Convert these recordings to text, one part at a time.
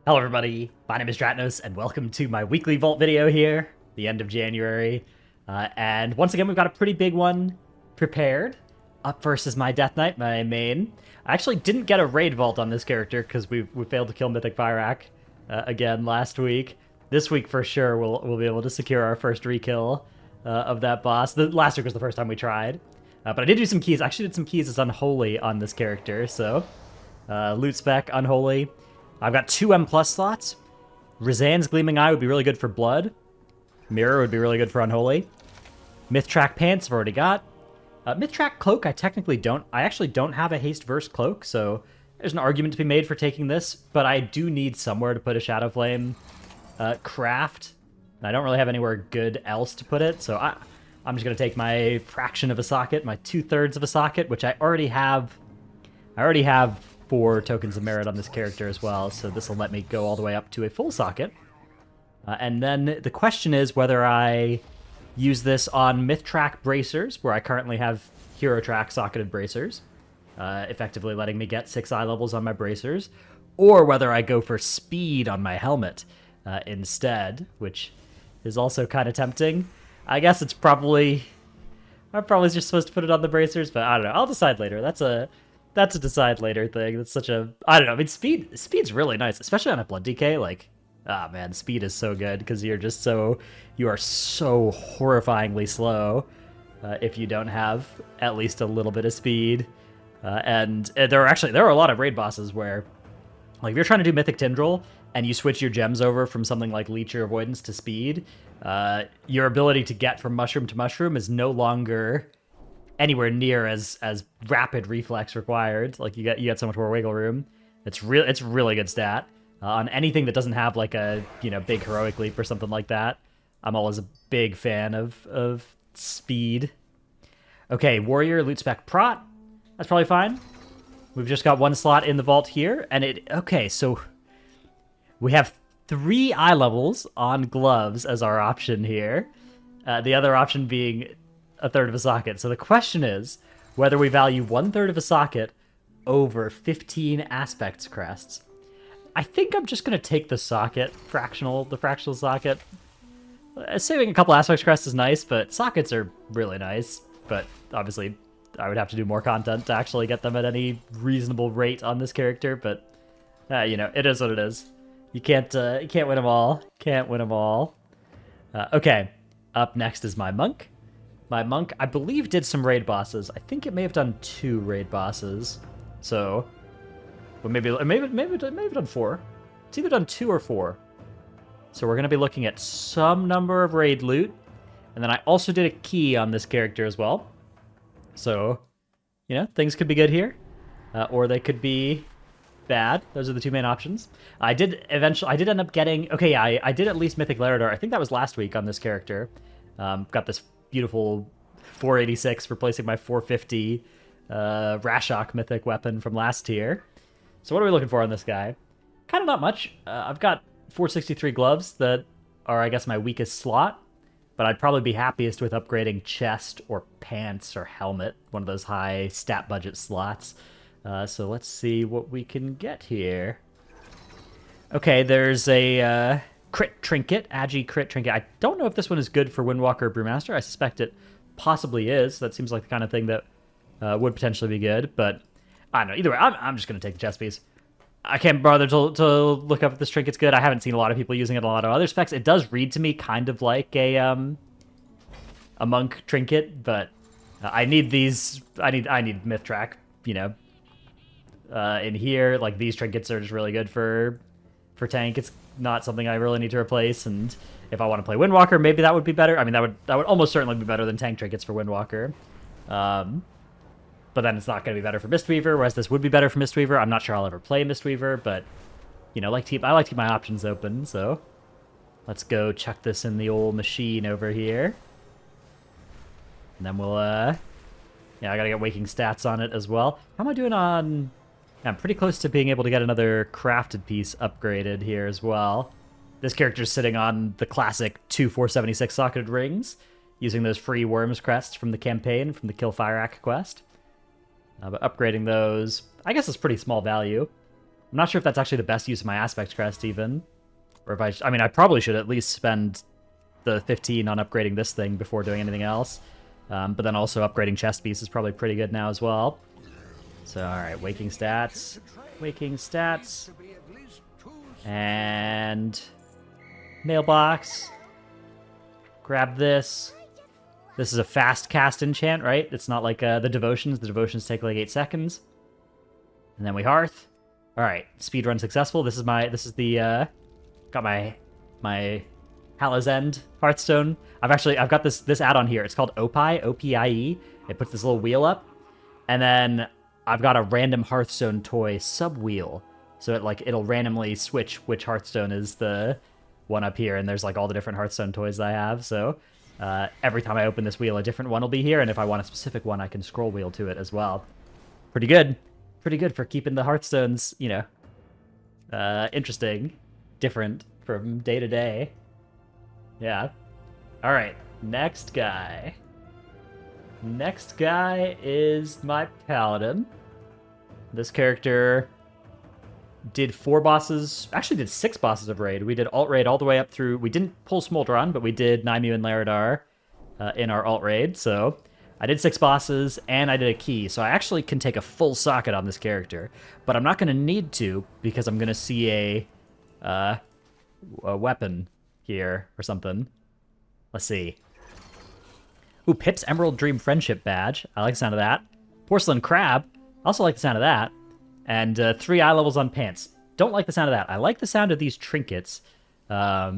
Hello everybody, my name is Dratnos, and welcome to my weekly vault video here, the end of January. And once again, we've got a pretty big one prepared. Up first is my Death Knight, my main. I actually didn't get a raid vault on this character because we failed to kill Mythic Fireack again last week. This week for sure we'll be able to secure our first rekill of that boss. The last week was the first time we tried. But I did do some keys. I actually did some keys as Unholy on this character, so loot spec, Unholy. I've got 2 M+ slots. Razan's Gleaming Eye would be really good for Blood. Mirror would be really good for Unholy. Mythtrack Pants I've already got. Mythtrack Cloak I actually don't have a haste verse cloak, so there's an argument to be made for taking this, but I do need somewhere to put a Shadow Flame craft. I don't really have anywhere good else to put it, so I'm just going to take my fraction of a socket, my 2/3 of a socket, which I already have 4 tokens of merit on this character as well, so this will let me go all the way up to a full socket. And then the question is whether I use this on Mythtrack Bracers, where I currently have Hero Track socketed Bracers, effectively letting me get 6 eye levels on my Bracers, or whether I go for speed on my helmet instead, which is also kind of tempting. I guess I'm probably just supposed to put it on the Bracers, but I don't know. I'll decide later. That's a decide later thing. That's such a... I don't know. I mean, speed's really nice, especially on a Blood DK. Like, ah, man, speed is so good because you are so horrifyingly slow if you don't have at least a little bit of speed. And there are a lot of raid bosses where, like, if you're trying to do Mythic Tindral and you switch your gems over from something like Leech or Avoidance to speed, your ability to get from mushroom to mushroom is no longer anywhere near as rapid reflex required. Like, you get so much more wiggle room. It's really good stat on anything that doesn't have like a big heroic leap or something like that. I'm always a big fan of speed. Okay, warrior loot spec prot. That's probably fine. We've just got 1 slot in the vault here, and so we have 3 eye levels on gloves as our option here. The other option being 1/3 of a socket. So the question is whether we value 1/3 of a socket over 15 aspects crests. I think I'm just going to take the fractional socket. Saving a couple aspects crests is nice, but sockets are really nice. But obviously, I would have to do more content to actually get them at any reasonable rate on this character. But it is what it is. You can't win them all. Can't win them all. Okay, up next is my monk. My monk, I believe, did some raid bosses. I think it may have done 2 raid bosses. So, well, maybe it may have done 4. It's either done 2 or 4. So we're going to be looking at some number of raid loot. And then I also did a key on this character as well. So, things could be good here. Or they could be bad. Those are the 2 main options. I did end up getting... Okay, yeah, I did at least Mythic Laradar. I think that was last week on this character. Got this beautiful 486 replacing my 450 Rashok mythic weapon from last tier. So what are we looking for on this guy? Kind of not much. I've got 463 gloves that are, I guess, my weakest slot, but I'd probably be happiest with upgrading chest or pants or helmet, one of those high stat budget slots. So let's see what we can get here. Okay, there's a crit trinket, Agi crit trinket. I don't know if this one is good for Windwalker or Brewmaster. I suspect it possibly is. That seems like the kind of thing that would potentially be good, but I don't know. Either way, I'm just going to take the chest piece. I can't bother to look up if this trinket's good. I haven't seen a lot of people using it in a lot of other specs. It does read to me kind of like a monk trinket, but I need these. I need Mythtrack, in here. Like, these trinkets are just really good for tank. It's not something I really need to replace, and if I want to play Windwalker, maybe that would be better. I mean, that would almost certainly be better than tank trinkets for Windwalker. But then it's not going to be better for Mistweaver, whereas this would be better for Mistweaver. I'm not sure I'll ever play Mistweaver, but I like to keep my options open. So let's go chuck this in the old machine over here, and then we'll I gotta get waking stats on it as well. How am I doing on... I'm pretty close to being able to get another crafted piece upgraded here as well. This character's sitting on the classic 2 476 socketed rings, using those free worms crests from the campaign, from the Kill Fireack quest. But upgrading those, I guess, is pretty small value. I'm not sure if that's actually the best use of my Aspect Crest, even. Or if I mean, I probably should at least spend the 15 on upgrading this thing before doing anything else. But then also upgrading Chest Piece is probably pretty good now as well. So, alright, Waking Stats. Waking Stats. And... Mailbox. Grab this. This is a fast cast enchant, right? It's not like the Devotions. The Devotions take like 8 seconds. And then we Hearth. Alright, speedrun successful. This is the, got my Hala's End Hearthstone. I've got this add-on here. It's called Opie, O-P-I-E. It puts this little wheel up. And then I've got a random Hearthstone toy sub-wheel. So it'll randomly switch which Hearthstone is the one up here. And there's like all the different Hearthstone toys that I have. So every time I open this wheel, a different one will be here. And if I want a specific one, I can scroll wheel to it as well. Pretty good. Pretty good for keeping the Hearthstones, you know, interesting, different from day to day. Yeah. All right, next guy. Next guy is my Paladin. This character did 4 bosses, actually did 6 bosses of Raid. We did Alt Raid all the way up through, we didn't pull Smolderon, but we did Naimu and Laradar in our Alt Raid, so I did 6 bosses, and I did a key, so I actually can take a full socket on this character, but I'm not going to need to, because I'm going to see a weapon here, or something. Let's see. Ooh, Pip's Emerald Dream Friendship Badge. I like the sound of that. Porcelain Crab. Also like the sound of that. And 3 eye levels on Pants. Don't like the sound of that. I like the sound of these trinkets. I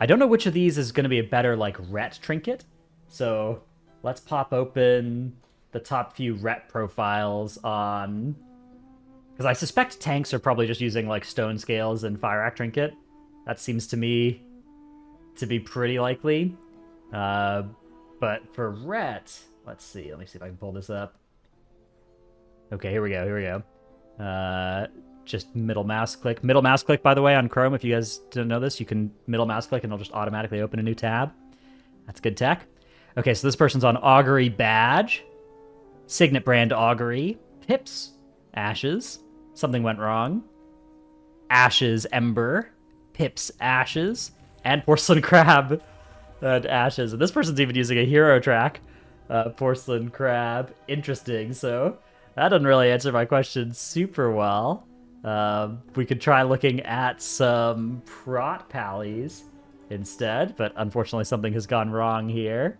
don't know which of these is going to be a better, like, ret trinket. So let's pop open the top few ret profiles on... Because I suspect tanks are probably just using, like, Stone Scales and Fire Act Trinket. That seems to me to be pretty likely. But for ret... Let's see. Let me see if I can pull this up. Okay, here we go. Just middle mouse click. Middle mouse click, by the way, on Chrome. If you guys didn't know this, you can middle mouse click and it'll just automatically open a new tab. That's good tech. Okay, so this person's on Augury Badge. Signet Brand Augury. Pips. Ashes. Something went wrong. Ashes Ember. Pips Ashes. And Porcelain Crab. And Ashes. And this person's even using a hero track. Porcelain Crab. Interesting, so... That doesn't really answer my question super well. We could try looking at some prot pallies instead, but unfortunately something has gone wrong here.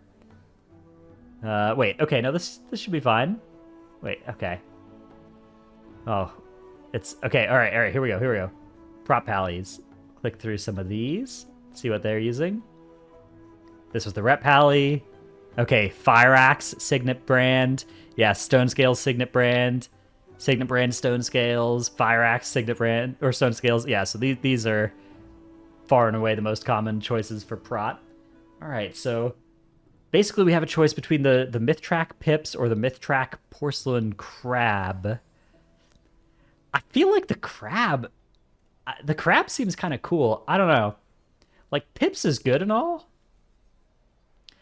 Wait, okay, no, this should be fine. Wait, okay. Oh, it's, okay, alright, here we go. Prot pallies. Click through some of these, see what they're using. This was the Rep Pally. Okay, Fire Axe, Signet Brand. Yeah, Stone Scales, Signet Brand. Signet Brand, Stone Scales. Fire Axe, Signet Brand, or Stone Scales. Yeah, so these are far and away the most common choices for prot. Alright, so basically we have a choice between the Mythtrack Pips or the Mythtrack Porcelain Crab. I feel like the crab seems kind of cool. I don't know. Like, Pips is good and all,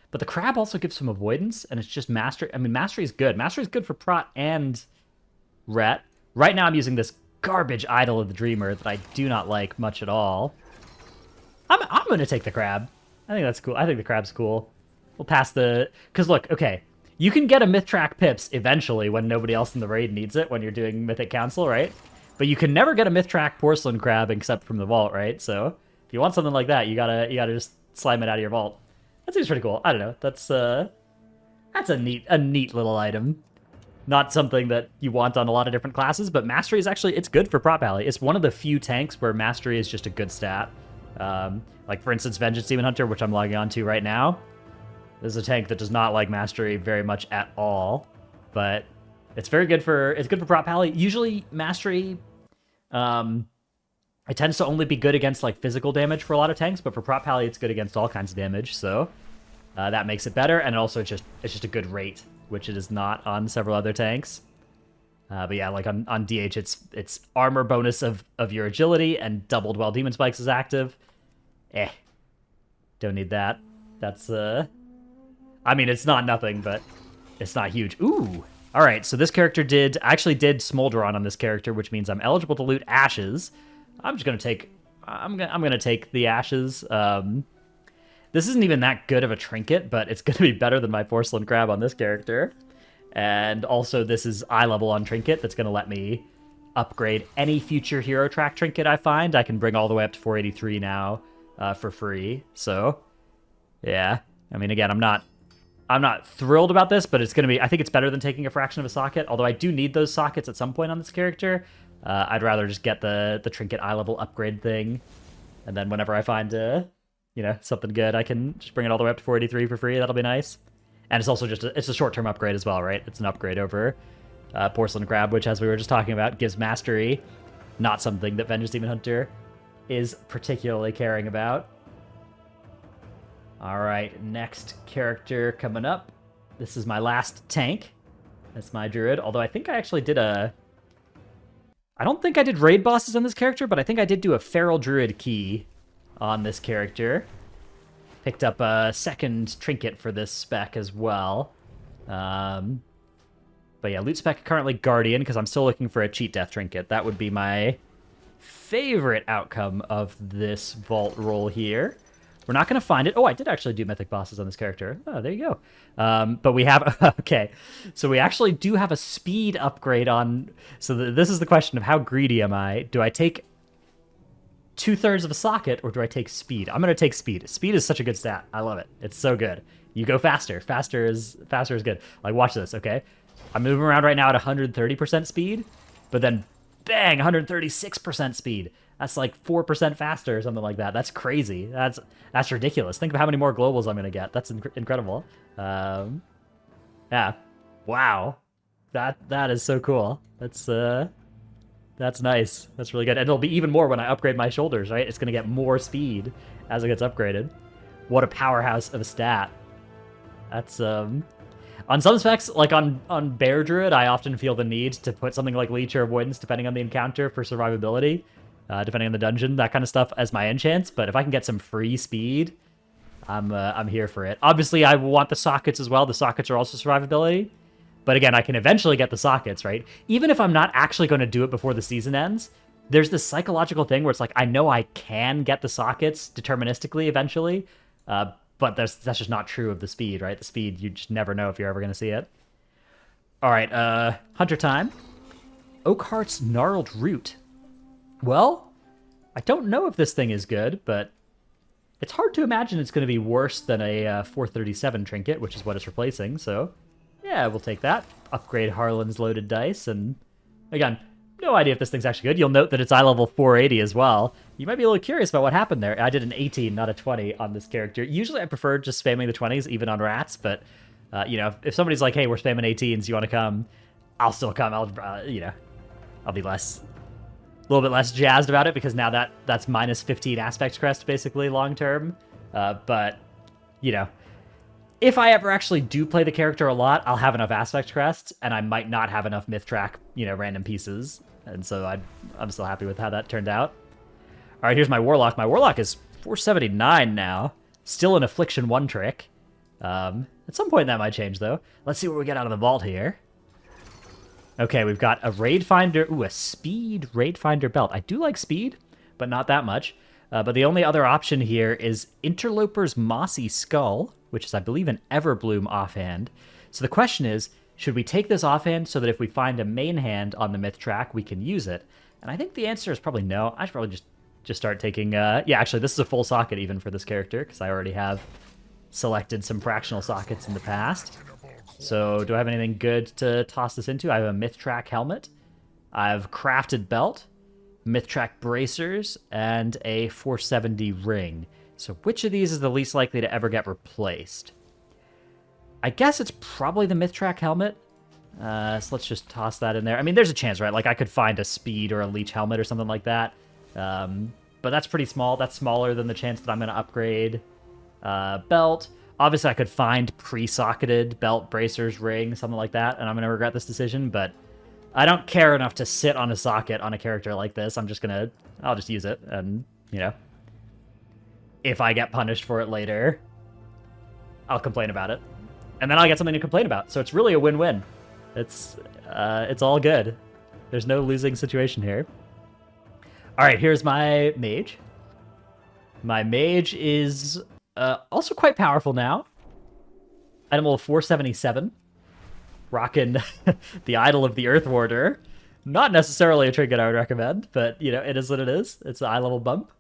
but the crab also gives some avoidance, and it's just mastery. I mean, mastery is good. Mastery is good for prot and ret. Right now I'm using this garbage Idol of the Dreamer that I do not like much at all. I'm going to take the crab. I think that's cool. I think the crab's cool. We'll pass the... Because look, okay, you can get a Mythtrack Pips eventually when nobody else in the raid needs it, when you're doing Mythic Council, right? But you can never get a Mythtrack Porcelain Crab except from the vault, right? So if you want something like that, you gotta just slime it out of your vault. That seems pretty cool. I don't know. That's a neat little item. Not something that you want on a lot of different classes, but Mastery is actually, it's good for Prot Pally. It's one of the few tanks where Mastery is just a good stat. Like, for instance, Vengeance Demon Hunter, which I'm logging on to right now. This is a tank that does not like Mastery very much at all, but it's very good for, Prot Pally. Usually, Mastery, it tends to only be good against, like, physical damage for a lot of tanks, but for Prot Pally, it's good against all kinds of damage, so that makes it better, and also it's just a good rate, which it is not on several other tanks. But yeah, like on DH, it's armor bonus of your agility and doubled while Demon Spikes is active. Don't need that. That's, I mean, it's not nothing, but it's not huge. Ooh, All right, so this character actually did Smolder on this character, which means I'm eligible to loot ashes. I'm just gonna take I'm gonna take the ashes. This isn't even that good of a trinket, but it's gonna be better than my porcelain crab on this character. And also, this is eye level on trinket. That's gonna let me upgrade any future hero track trinket I find. I can bring all the way up to 483 now for free. So, yeah. I mean, again, I'm not thrilled about this, but it's going to be... I think it's better than taking a fraction of a socket, although I do need those sockets at some point on this character. I'd rather just get the trinket eye level upgrade thing, and then whenever I find something good, I can just bring it all the way up to 483 for free. That'll be nice. And it's also just it's a short-term upgrade as well, right? It's an upgrade over Porcelain Crab, which, as we were just talking about, gives mastery. Not something that Vengeance Demon Hunter is particularly caring about. All right, next character coming up. This is my last tank. That's my Druid, although I think I actually did I don't think I did raid bosses on this character, but I think I did do a Feral Druid key on this character. Picked up a second trinket for this spec as well. But yeah, loot spec currently Guardian, because I'm still looking for a cheat death trinket. That would be my favorite outcome of this vault roll here. We're not going to find it. Oh, I did actually do mythic bosses on this character. Oh, there you go. But we have... Okay, so we actually do have a speed upgrade on... So this is the question of how greedy am I? Do I take 2/3 of a socket, or do I take speed? I'm going to take speed. Speed is such a good stat. I love it. It's so good. You go faster. Faster is good. Like, watch this, okay? I'm moving around right now at 130% speed, but then, bang, 136% speed. That's like 4% faster or something like that. That's crazy. That's ridiculous. Think of how many more globals I'm going to get. That's incredible. Yeah. Wow. That is so cool. That's nice. That's really good. And it'll be even more when I upgrade my shoulders, right? It's going to get more speed as it gets upgraded. What a powerhouse of a stat. That's, on some specs, like on Bear Druid, I often feel the need to put something like Leech or Avoidance, depending on the encounter, for survivability. Depending on the dungeon, that kind of stuff as my enchants. But if I can get some free speed, I'm here for it. Obviously, I want the sockets as well. The sockets are also survivability. But again, I can eventually get the sockets, right? Even if I'm not actually going to do it before the season ends, there's this psychological thing where it's like, I know I can get the sockets deterministically eventually, but that's just not true of the speed, right? The speed, you just never know if you're ever going to see it. All right, Hunter time. Oakheart's Gnarled Root. Well, I don't know if this thing is good, but it's hard to imagine it's going to be worse than a 437 trinket, which is what it's replacing, so yeah, we'll take that. Upgrade Harlan's Loaded Dice, and again, no idea if this thing's actually good. You'll note that it's eye level 480 as well. You might be a little curious about what happened there. I did an 18, not a 20 on this character. Usually I prefer just spamming the 20s, even on rats, but, if somebody's like, hey, we're spamming 18s, you want to come? I'll still come. I'll be a little bit less jazzed about it, because now that's minus 15 aspect crest, basically, long term. But, if I ever actually do play the character a lot, I'll have enough aspect crests, and I might not have enough myth track, random pieces. And so I'm still happy with how that turned out. All right, here's my Warlock. My Warlock is 479 now. Still an Affliction 1 trick. At some point that might change, though. Let's see what we get out of the vault here. Okay, we've got a Raid Finder. Ooh, a Speed Raid Finder belt. I do like speed, but not that much. But the only other option here is Interloper's Mossy Skull, which is, I believe, an Everbloom offhand. So the question is, should we take this offhand so that if we find a main hand on the myth track, we can use it? And I think the answer is probably no. I should probably just start taking... yeah, actually, this is a full socket even for this character, because I already have selected some fractional sockets in the past. So do I have anything good to toss this into? I have a myth track helmet. I have crafted belt, myth track bracers, and a 470 ring. So which of these is the least likely to ever get replaced? I guess it's probably the myth track helmet. So let's just toss that in there. I mean, there's a chance, right? Like, I could find a speed or a leech helmet or something like that. But that's pretty small. That's smaller than the chance that I'm going to upgrade belt. Obviously, I could find pre-socketed belt, bracers, ring, something like that, and I'm going to regret this decision, but I don't care enough to sit on a socket on a character like this. I'll just use it, and, if I get punished for it later, I'll complain about it. And then I'll get something to complain about, so it's really a win-win. It's all good. There's no losing situation here. All right, here's my mage. My mage is also quite powerful now. Item level 477. Rocking the Idol of the Earth Warder. Not necessarily a trinket I would recommend, but, you know, it is what it is. It's an eye level bump.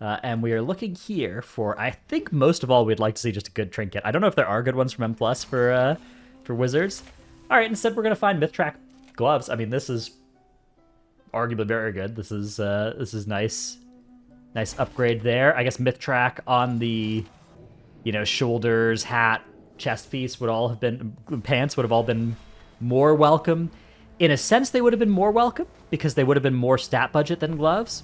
And we are looking here for, I think most of all, we'd like to see just a good trinket. I don't know if there are good ones from M+ for wizards. All right, instead we're going to find Mythtrack gloves. I mean, this is arguably very good. This is nice. Nice upgrade there. I guess Mythtrack on the, you know, shoulders, hat, chest piece would all have been, pants would have all been more welcome. In a sense, they would have been more welcome because they would have been more stat budget than gloves.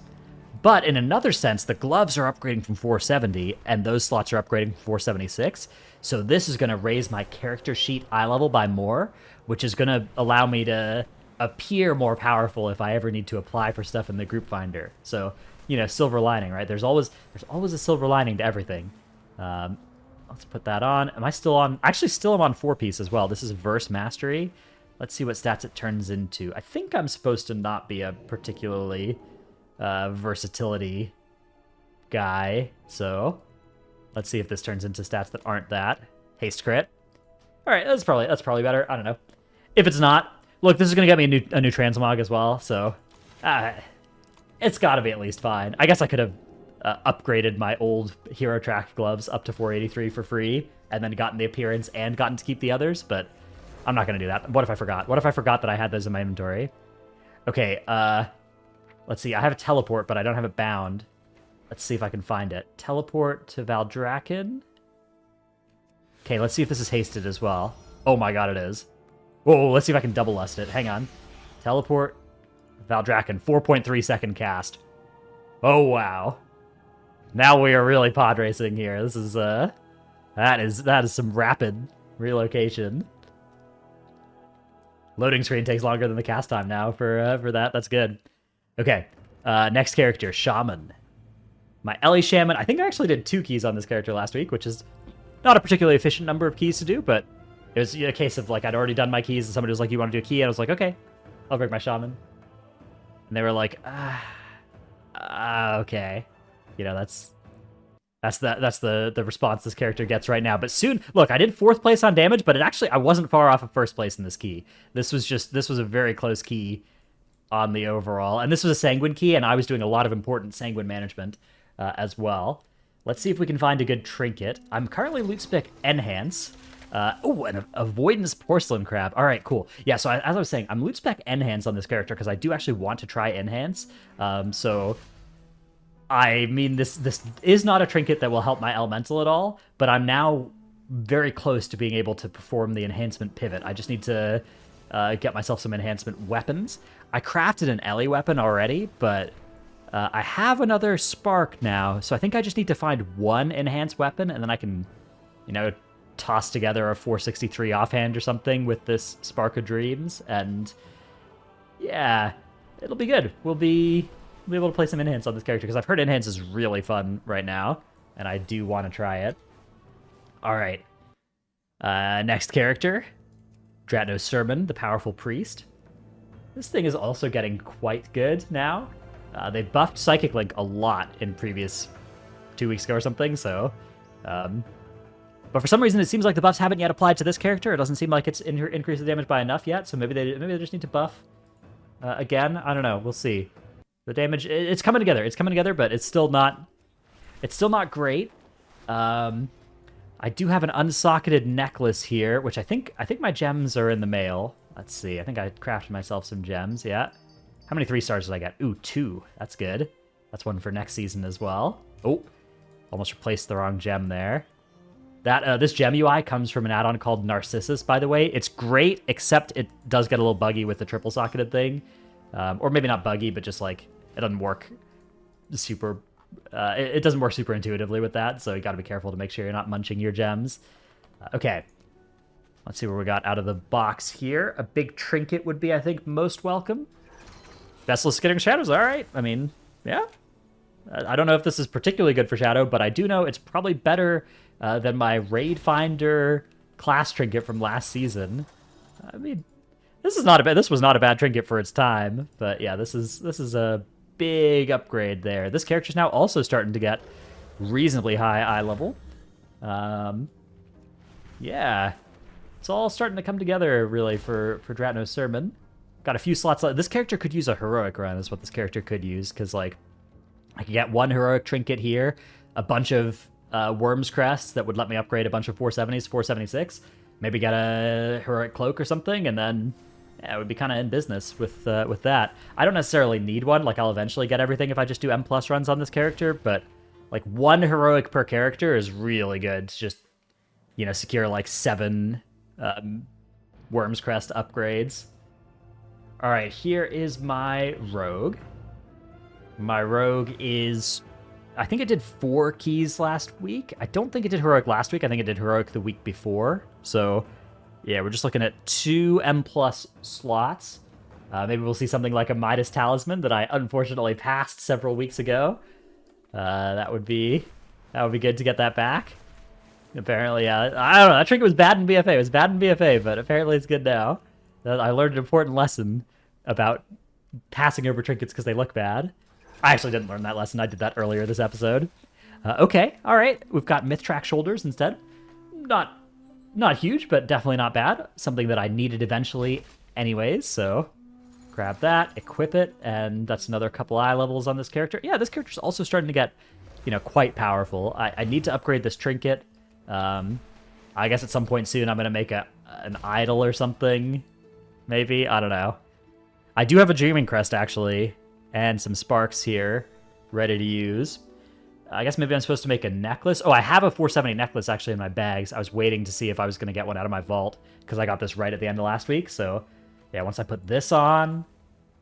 But in another sense, the gloves are upgrading from 470 and those slots are upgrading from 476. So this is going to raise my character sheet eye level by more, which is going to allow me to appear more powerful if I ever need to apply for stuff in the group finder. So, you know, silver lining, right? There's always a silver lining to everything. Let's put that on. Am I still on? Actually, still am on 4-piece as well. This is Verse Mastery. Let's see what stats it turns into. I think I'm supposed to not be a particularly versatility guy. So let's see if this turns into stats that aren't that. Haste crit. All right, that's probably better. I don't know. If it's not, look, this is gonna get me a new transmog as well. So it's got to be at least fine. I guess I could have upgraded my old hero track gloves up to 483 for free, and then gotten the appearance and gotten to keep the others, but I'm not going to do that. What if I forgot? What if I forgot that I had those in my inventory? Okay, let's see. I have a teleport, but I don't have it bound. Let's see if I can find it. Teleport to Valdrakken. Okay, let's see if this is hasted as well. Oh my god, it is. Whoa, let's see if I can double lust it. Hang on. Teleport, Valdrakken, 4.3 second cast. Oh, wow. Now we are really pod racing here. This is, that is some rapid relocation. Loading screen takes longer than the cast time now for that. That's good. Okay, next character, Shaman. My Ellie Shaman. I think I actually did 2 keys on this character last week, which is not a particularly efficient number of keys to do, but it was a case of, like, I'd already done my keys, and somebody was like, you want to do a key? And I was like, okay, I'll break my Shaman. And they were like, okay. You know, that's the response this character gets right now. But soon, look, I did 4th place on damage, but I wasn't far off of 1st place in this key. This was a very close key on the overall. And this was a Sanguine key, and I was doing a lot of important Sanguine management as well. Let's see if we can find a good trinket. I'm currently loot spec Enhance. Oh, an Avoidance Porcelain Crab. All right, cool. Yeah, so as I was saying, I'm loot spec Enhance on this character because I do actually want to try Enhance. So, I mean, this is not a trinket that will help my elemental at all, but I'm now very close to being able to perform the enhancement pivot. I just need to get myself some enhancement weapons. I crafted an Ellie weapon already, but I have another spark now, so I think I just need to find one enhanced weapon, and then I can, you know, toss together a 463 offhand or something with this Spark of Dreams, and yeah, it'll be good. We'll be able to play some Enhance on this character, because I've heard Enhance is really fun right now, and I do want to try it. All right. Next character, Dratno's Sermon, the Powerful Priest. This thing is also getting quite good now. They buffed Psychic Link a lot in previous 2 weeks ago or something, so... but for some reason, it seems like the buffs haven't yet applied to this character. It doesn't seem like it's increased the damage by enough yet, so maybe they just need to buff again. I don't know. We'll see. The damage, it's coming together. It's coming together, but it's still not great. I do have an unsocketed necklace here, which I think my gems are in the mail. Let's see. I think I crafted myself some gems. Yeah. How many 3 stars did I get? Ooh, 2. That's good. That's one for next season as well. Oh, almost replaced the wrong gem there. That this gem UI comes from an add-on called Narcissus, by the way. It's great, except it does get a little buggy with the triple socketed thing. Or maybe not buggy, but just like it doesn't work super... it doesn't work super intuitively with that, so you got to be careful to make sure you're not munching your gems. Okay. Let's see what we got out of the box here. A big trinket would be, I think, most welcome. Vessel of Skittering Shadows, all right. I mean, yeah. I don't know if this is particularly good for Shadow, but I do know it's probably better than my Raid Finder class trinket from last season. I mean, This is not a bad. This was not a bad trinket for its time, but yeah, this is a big upgrade there. This character's now also starting to get reasonably high eye level. Yeah, it's all starting to come together really for Dratno's Sermon. Got a few slots left. This character could use a heroic run. Is what this character could use, because like I could get one heroic trinket here, a bunch of Worm's Crests that would let me upgrade a bunch of 470s, 476. Maybe get a heroic cloak or something, and then yeah, it would be kind of in business with that. I don't necessarily need one. Like I'll eventually get everything if I just do M+ runs on this character, but like one heroic per character is really good to just, you know, secure like 7 Worm's Crest upgrades. All right, here is my rogue. My rogue is, I think it did 4 keys last week. I don't think it did heroic last week. I think it did heroic the week before. So yeah, we're just looking at 2 M+ slots. Maybe we'll see something like a Midas Talisman that I unfortunately passed several weeks ago. That would be good to get that back. Apparently, I don't know. That trinket was bad in BFA. It was bad in BFA, but apparently it's good now. I learned an important lesson about passing over trinkets because they look bad. I actually didn't learn that lesson. I did that earlier this episode. Okay, all right. We've got myth track shoulders instead. Not huge, but definitely not bad. Something that I needed eventually anyways, so grab that, equip it, and that's another couple eye levels on this character. Yeah, this character's also starting to get, you know, quite powerful. I need to upgrade this trinket. I guess at some point soon I'm going to make an idol or something. Maybe, I don't know. I do have a Dreaming Crest, actually, and some sparks here ready to use. I guess maybe I'm supposed to make a necklace. Oh, I have a 470 necklace actually in my bags. I was waiting to see if I was going to get one out of my vault because I got this right at the end of last week. So yeah, once I put this on,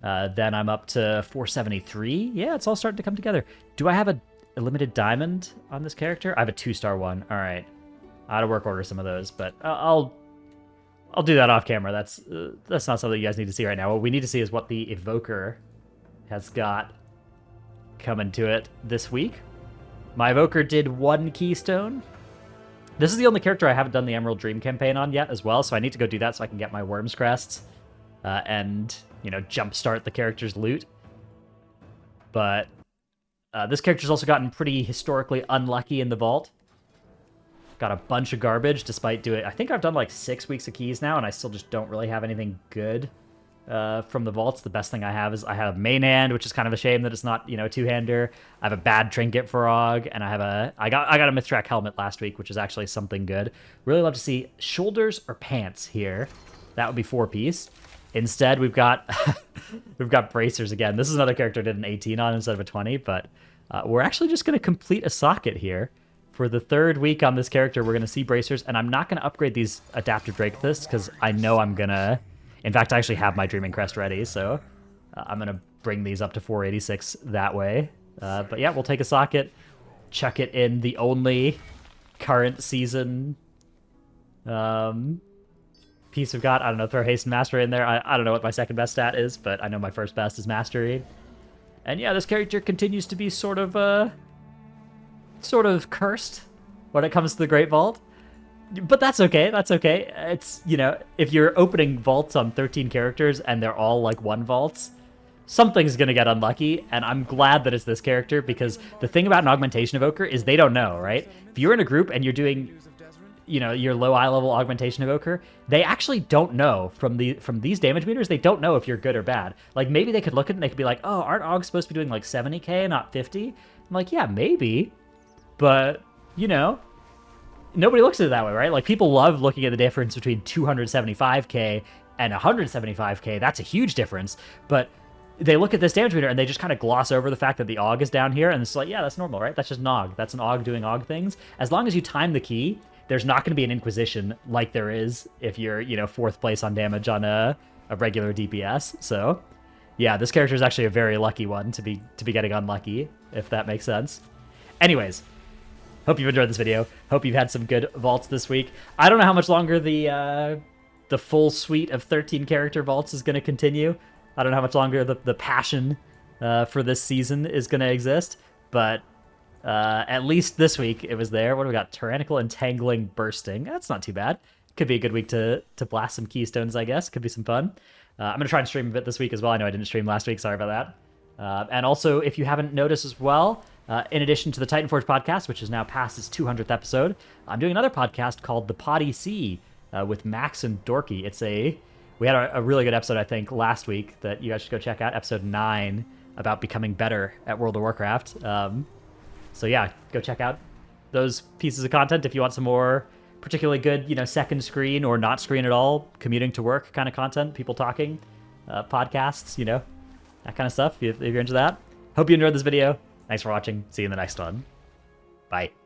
then I'm up to 473. Yeah, it's all starting to come together. Do I have a limited diamond on this character? I have a 2-star one. All right. I ought to work order some of those, but I'll do that off camera. That's not something you guys need to see right now. What we need to see is what the Evoker has got coming to it this week. My Evoker did 1 keystone. This is the only character I haven't done the Emerald Dream campaign on yet as well, so I need to go do that so I can get my Worm's Crests and, you know, jumpstart the character's loot. But this character's also gotten pretty historically unlucky in the vault. Got a bunch of garbage despite doing... I think I've done like 6 weeks of keys now, and I still just don't really have anything good from the vaults. The best thing I have is I have main hand, which is kind of a shame that it's not, you know, a 2-hander. I have a bad trinket for Og, and I got a myth track helmet last week, which is actually something good. Really love to see shoulders or pants here. That would be 4-piece. Instead, we've got we've got bracers again. This is another character I did an 18 on instead of a 20, but we're actually just going to complete a socket here. For the 3rd week on this character, we're going to see bracers, and I'm not going to upgrade these adaptive Dracoths because I know I'm going to... In fact, I actually have my Dreaming Crest ready, so I'm going to bring these up to 486 that way. But yeah, we'll take a socket, chuck it in the only current season piece we've got. I don't know, throw Haste and Mastery in there. I don't know what my second best stat is, but I know my first best is Mastery. And yeah, this character continues to be sort of cursed when it comes to the Great Vault. But that's okay, that's okay. It's, you know, if you're opening vaults on 13 characters and they're all like 1 vaults, something's gonna get unlucky, and I'm glad that it's this character, because the thing about an Augmentation Evoker is they don't know, right? If you're in a group and you're doing, you know, your low eye level Augmentation Evoker, they actually don't know from these damage meters, they don't know if you're good or bad. Like, maybe they could look at it and they could be like, oh, aren't Augs supposed to be doing like 70k, not 50? I'm like, yeah, maybe. But, you know, nobody looks at it that way, right? Like, people love looking at the difference between 275k and 175k. That's a huge difference. But they look at this damage meter and they just kind of gloss over the fact that the AUG is down here, and it's like, yeah, that's normal, right? That's just an AUG. That's an AUG doing AUG things. As long as you time the key, there's not going to be an Inquisition like there is if you're, you know, 4th place on damage on a regular DPS. So, yeah, this character is actually a very lucky one to be getting unlucky, if that makes sense. Anyways, hope you've enjoyed this video. Hope you've had some good vaults this week. I don't know how much longer the full suite of 13 character vaults is going to continue. I don't know how much longer the passion for this season is going to exist, but at least this week it was there. What do we got? Tyrannical Entangling Bursting. That's not too bad. could be a good week to blast some keystones, I guess. Could be some fun. I'm going to try and stream a bit this week as well. I know I didn't stream last week. Sorry about that. And also, if you haven't noticed as well, in addition to the Titanforge podcast, which is now past its 200th episode, I'm doing another podcast called The Potty C with Max and Dorky. We had a really good episode, I think, last week that you guys should go check out, episode 9, about becoming better at World of Warcraft. So yeah, go check out those pieces of content if you want some more particularly good, second screen or not screen at all, commuting to work kind of content, people talking, podcasts, that kind of stuff, if you're into that. Hope you enjoyed this video. Thanks for watching. See you in the next one. Bye.